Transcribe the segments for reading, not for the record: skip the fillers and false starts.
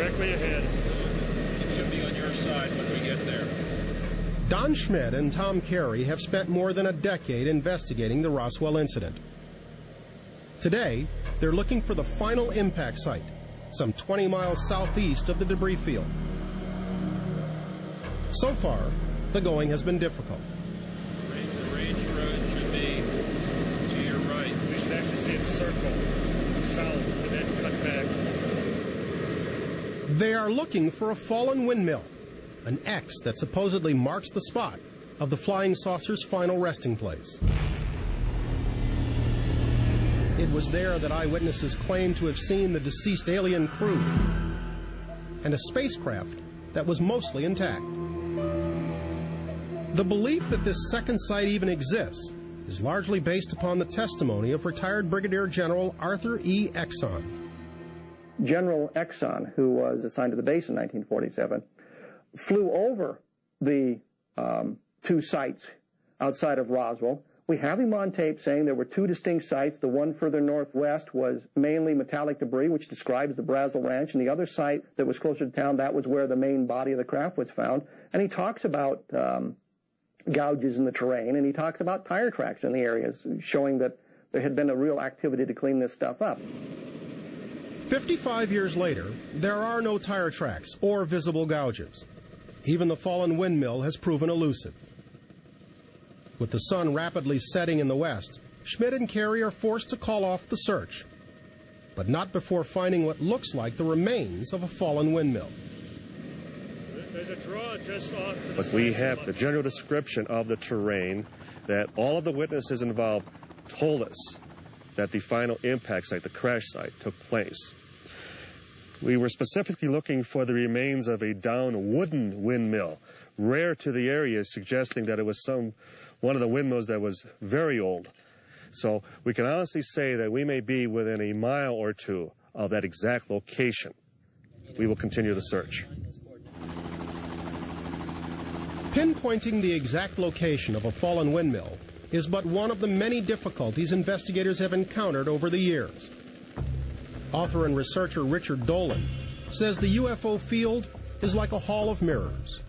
directly ahead. It should be on your side when we get there. Don Schmidt and Tom Carey have spent more than a decade investigating the Roswell incident. Today, they're looking for the final impact site, some 20 miles southeast of the debris field. So far, the going has been difficult. The range road should be to your right. We should actually see it circle south and then cut back. They are looking for a fallen windmill, an X that supposedly marks the spot of the flying saucer's final resting place. It was there that eyewitnesses claimed to have seen the deceased alien crew and a spacecraft that was mostly intact. The belief that this second site even exists is largely based upon the testimony of retired Brigadier General Arthur E. Exon. General Exon, who was assigned to the base in 1947, flew over the two sites outside of Roswell. We have him on tape saying there were two distinct sites. The one further northwest was mainly metallic debris, which describes the Brazel Ranch, and the other site that was closer to town, that was where the main body of the craft was found. And he talks about gouges in the terrain, and he talks about tire tracks in the areas, showing that there had been a real activity to clean this stuff up. 55 years later, there are no tire tracks or visible gouges. Even the fallen windmill has proven elusive. With the sun rapidly setting in the west, Schmidt and Carey are forced to call off the search, but not before finding what looks like the remains of a fallen windmill. There's a draw just off to the But we have the general description of the terrain that all of the witnesses involved told us that the final impact site, the crash site, took place. We were specifically looking for the remains of a down wooden windmill, rare to the area, suggesting that it was one of the windmills that was very old. So we can honestly say that we may be within a mile or two of that exact location. We will continue the search. Pinpointing the exact location of a fallen windmill is but one of the many difficulties investigators have encountered over the years. Author and researcher Richard Dolan says the UFO field is like a hall of mirrors.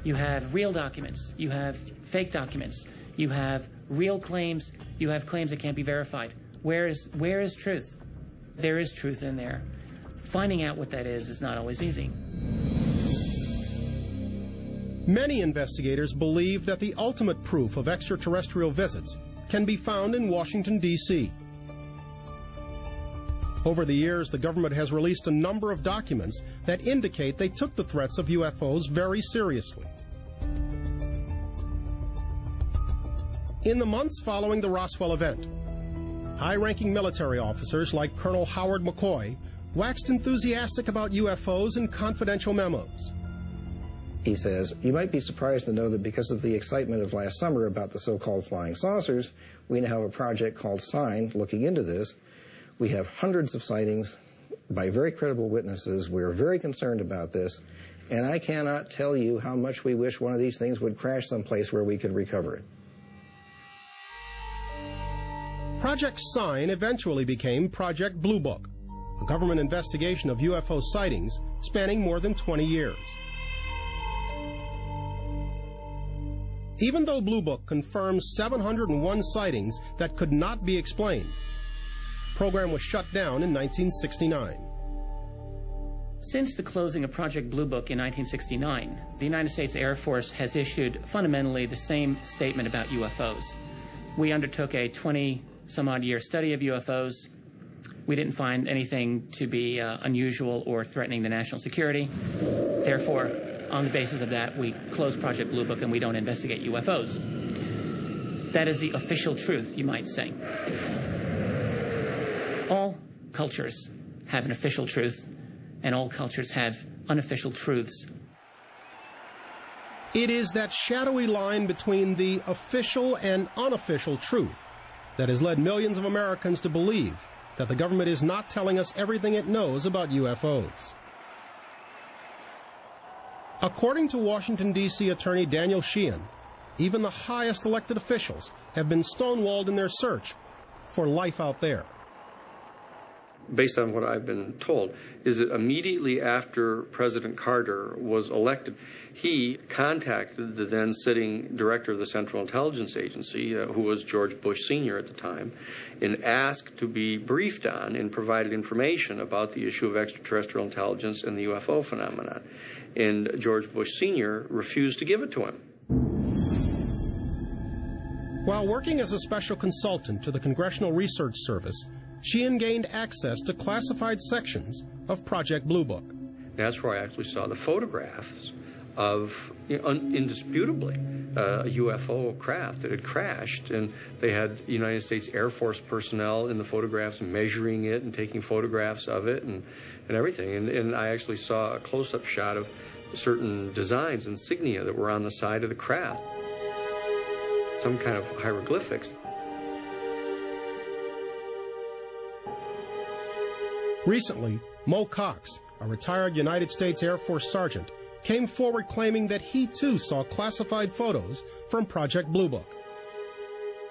You have real documents, you have fake documents, you have real claims, you have claims that can't be verified. Where is truth? There is truth in there. Finding out what that is not always easy. Many investigators believe that the ultimate proof of extraterrestrial visits can be found in Washington, D.C. Over the years, the government has released a number of documents that indicate they took the threats of UFOs very seriously. In the months following the Roswell event, high-ranking military officers like Colonel Howard McCoy waxed enthusiastic about UFOs in confidential memos. He says, you might be surprised to know that because of the excitement of last summer about the so-called flying saucers, we now have a project called SIGN looking into this. We have hundreds of sightings by very credible witnesses. We're very concerned about this, and I cannot tell you how much we wish one of these things would crash someplace where we could recover it. Project SIGN eventually became Project Blue Book, a government investigation of UFO sightings spanning more than 20 years. Even though Blue Book confirms 701 sightings that could not be explained, the program was shut down in 1969. Since the closing of Project Blue Book in 1969, the United States Air Force has issued fundamentally the same statement about UFOs. We undertook a 20-some-odd-year study of UFOs. We didn't find anything to be unusual or threatening the national security. Therefore, on the basis of that, we closed Project Blue Book and we don't investigate UFOs. That is the official truth, you might say. All cultures have an official truth, and all cultures have unofficial truths. It is that shadowy line between the official and unofficial truth that has led millions of Americans to believe that the government is not telling us everything it knows about UFOs. According to Washington, D.C. Attorney Daniel Sheehan, even the highest elected officials have been stonewalled in their search for life out there. based on what I've been told, is that immediately after President Carter was elected, he contacted the then sitting director of the Central Intelligence Agency, who was George Bush Sr. at the time, and asked to be briefed on and provided information about the issue of extraterrestrial intelligence and the UFO phenomenon. And George Bush Sr. refused to give it to him. While working as a special consultant to the Congressional Research Service, Sheehan gained access to classified sections of Project Blue Book. That's where I actually saw the photographs of, indisputably, a UFO craft that had crashed, and they had United States Air Force personnel in the photographs measuring it and taking photographs of it and everything. And I actually saw a close-up shot of certain designs, insignia that were on the side of the craft, some kind of hieroglyphics. Recently, Mo Cox, a retired United States Air Force sergeant, came forward claiming that he too saw classified photos from Project Blue Book.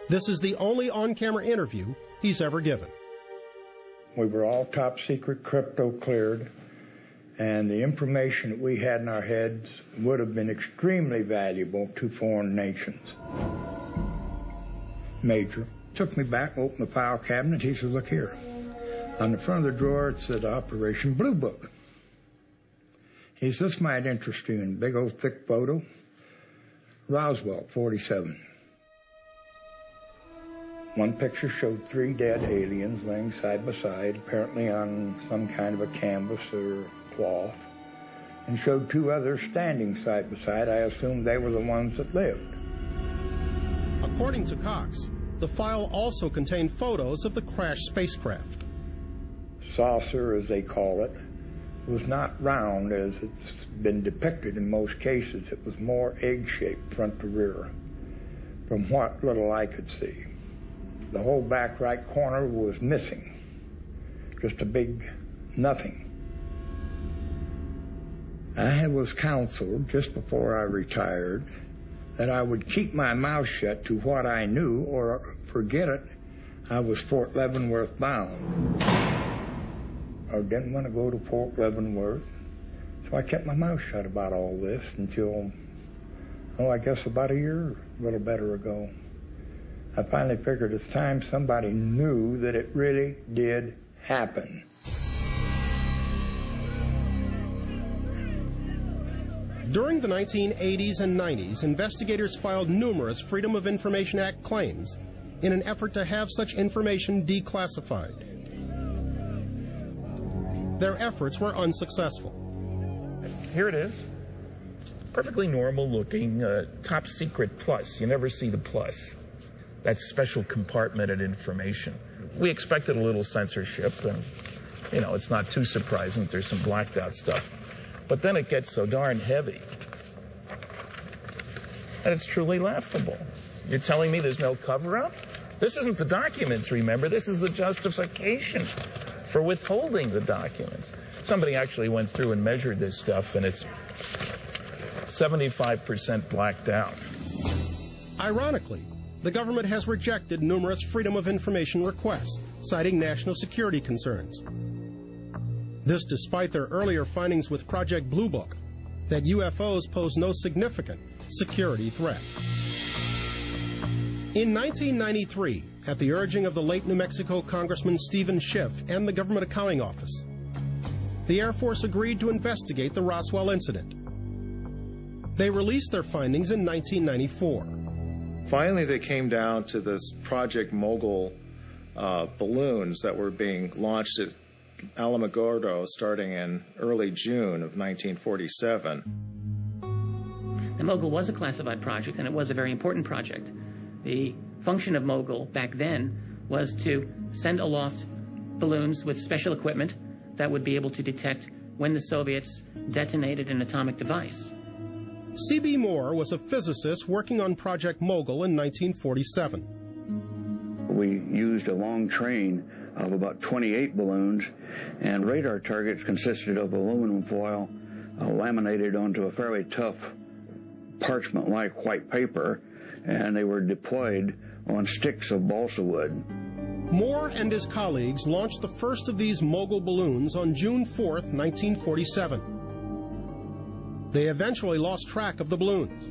This is the only on-camera interview he's ever given. We were all top secret crypto cleared, and the information that we had in our heads would have been extremely valuable to foreign nations. Major took me back, opened the file cabinet. He said, "Look here. On the front of the drawer, it said Operation Blue Book." He said, "This might interest you." In big old thick photo, Roswell, 47. One picture showed 3 dead aliens laying side by side, apparently on some kind of a canvas or cloth, and showed 2 others standing side by side. I assumed they were the ones that lived. According to Cox, the file also contained photos of the crashed spacecraft. Saucer, as they call it, was not round as it's been depicted in most cases. It was more egg-shaped front to rear, from what little I could see. The whole back right corner was missing, just a big nothing. I was counseled just before I retired that I would keep my mouth shut to what I knew, or forget it, I was Fort Leavenworth bound. I didn't want to go to Fort Leavenworth, so I kept my mouth shut about all this until, I guess about a year, a little better ago. I finally figured it's time somebody knew that it really did happen. During the 1980s and 90s, investigators filed numerous Freedom of Information Act claims in an effort to have such information declassified. Their efforts were unsuccessful. Here it is. Perfectly normal looking, top secret plus. You never see the plus. That's special compartmented information. We expected a little censorship, and, it's not too surprising that there's some blacked out stuff. But then it gets so darn heavy that it's truly laughable. You're telling me there's no cover-up? This isn't the documents, remember. This is the justification for withholding the documents. Somebody actually went through and measured this stuff, and it's 75% blacked out. Ironically, the government has rejected numerous Freedom of Information requests, citing national security concerns. This despite their earlier findings with Project Blue Book that UFOs pose no significant security threat. In 1993, at the urging of the late New Mexico Congressman Stephen Schiff and the Government Accounting Office, the Air Force agreed to investigate the Roswell incident. They released their findings in 1994. Finally, they came down to this Project Mogul balloons that were being launched at Alamogordo starting in early June of 1947. The Mogul was a classified project, and it was a very important project. The function of Mogul back then was to send aloft balloons with special equipment that would be able to detect when the Soviets detonated an atomic device. C.B. Moore was a physicist working on Project Mogul in 1947. We used a long train of about 28 balloons, and radar targets consisted of aluminum foil laminated onto a fairly tough parchment-like white paper, and they were deployed on sticks of balsa wood. Moore and his colleagues launched the first of these mogul balloons on June 4, 1947. They eventually lost track of the balloons